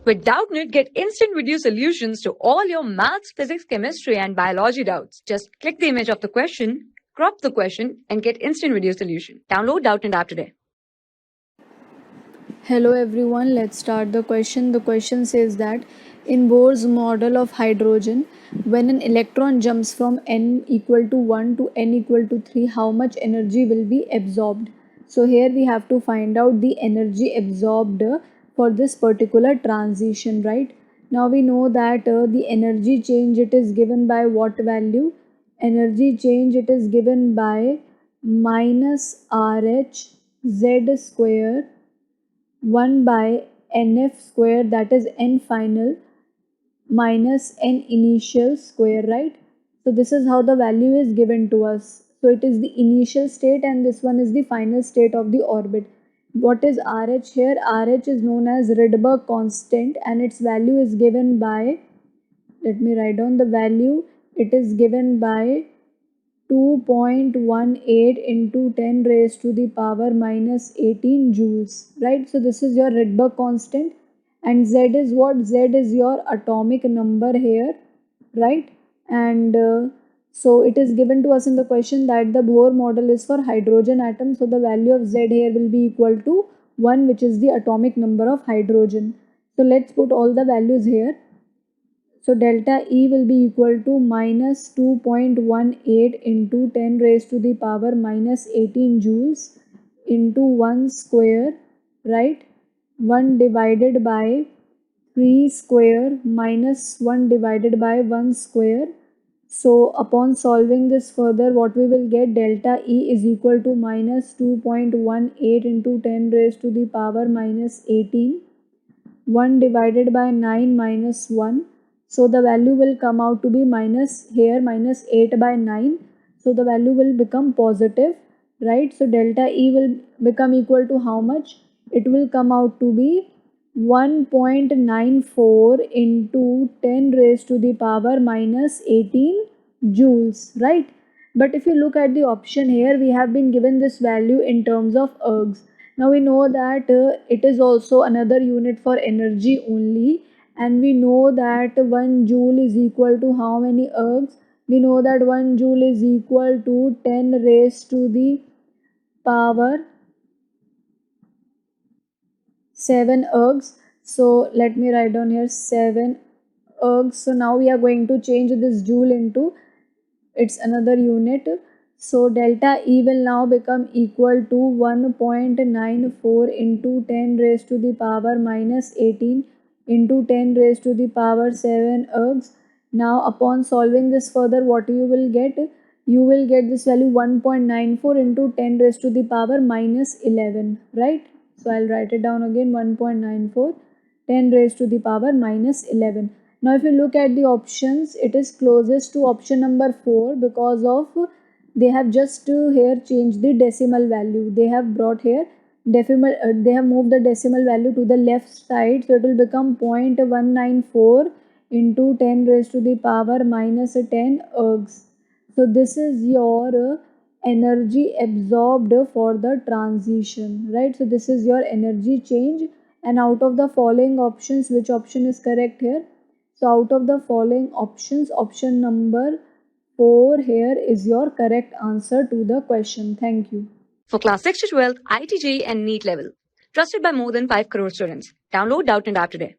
With Doubtnut, get instant video solutions to all your maths, physics, chemistry, and biology doubts. Just click the image of the question, crop the question, and get instant video solution. Download Doubtnut app today. Hello everyone, let's start the question. The question says that in Bohr's model of hydrogen, when an electron jumps from n equal to 1 to n equal to 3, how much energy will be absorbed? So here we have to find out the energy absorbed for this particular transition, right? Now we know that the energy change, it is given by what value? Energy change, it is given by minus RH z square 1 by nf square, that is n final minus n initial square, right? So this is how the value is given to us. So it is the initial state and this one is the final state of the orbit. What is RH here? RH is known as Rydberg constant and its value is given by, let me write down the value, it is given by 2.18 into 10 raised to the power minus 18 joules, right? So this is your Rydberg constant and Z is what? Z is your atomic number here, right? And so it is given to us in the question that the Bohr model is for hydrogen atom. So the value of Z here will be equal to 1, which is the atomic number of hydrogen. So let's put all the values here. So delta E will be equal to minus 2.18 into 10 raised to the power minus 18 joules into 1 square, right? 1 divided by 3 square minus 1 divided by 1 square. So upon solving this further, what we will get, delta E is equal to minus 2.18 into 10 raised to the power minus 18. 1 divided by 9 minus 1. So the value will come out to be minus here minus 8 by 9. So the value will become positive, right? So delta E will become equal to how much? It will come out to be 1.94 into 10 raised to the power minus 18 joules, right? But if you look at the option here, we have been given this value in terms of ergs. Now we know that it is also another unit for energy only, and we know that 1 joule is equal to how many ergs? We know that 1 joule is equal to 10 raised to the power 7 ergs. So let me write down here 7 ergs. So now we are going to change this joule into its another unit. So delta E will now become equal to 1.94 into 10 raised to the power minus 18 into 10 raised to the power 7 ergs. Now upon solving this further, what you will get? You will get this value 1.94 into 10 raised to the power minus 11, right? So I'll write it down again, 1.94 10 raised to the power minus 11. Now if you look at the options, it is closest to option number 4 because of they have just here changed the decimal value. They have brought here decimal, they have moved the decimal value to the left side, so it will become 0.194 into 10 raised to the power minus 10 ergs. So this is your energy absorbed for the transition, right? So this is your energy change, and out of the following options, which option is correct here? So out of the following options, option number 4 here is your correct answer to the question. Thank you. For class 6 to 12, IIT JEE and NEET level. Trusted by more than 5 crore students. Download Doubtnut app today.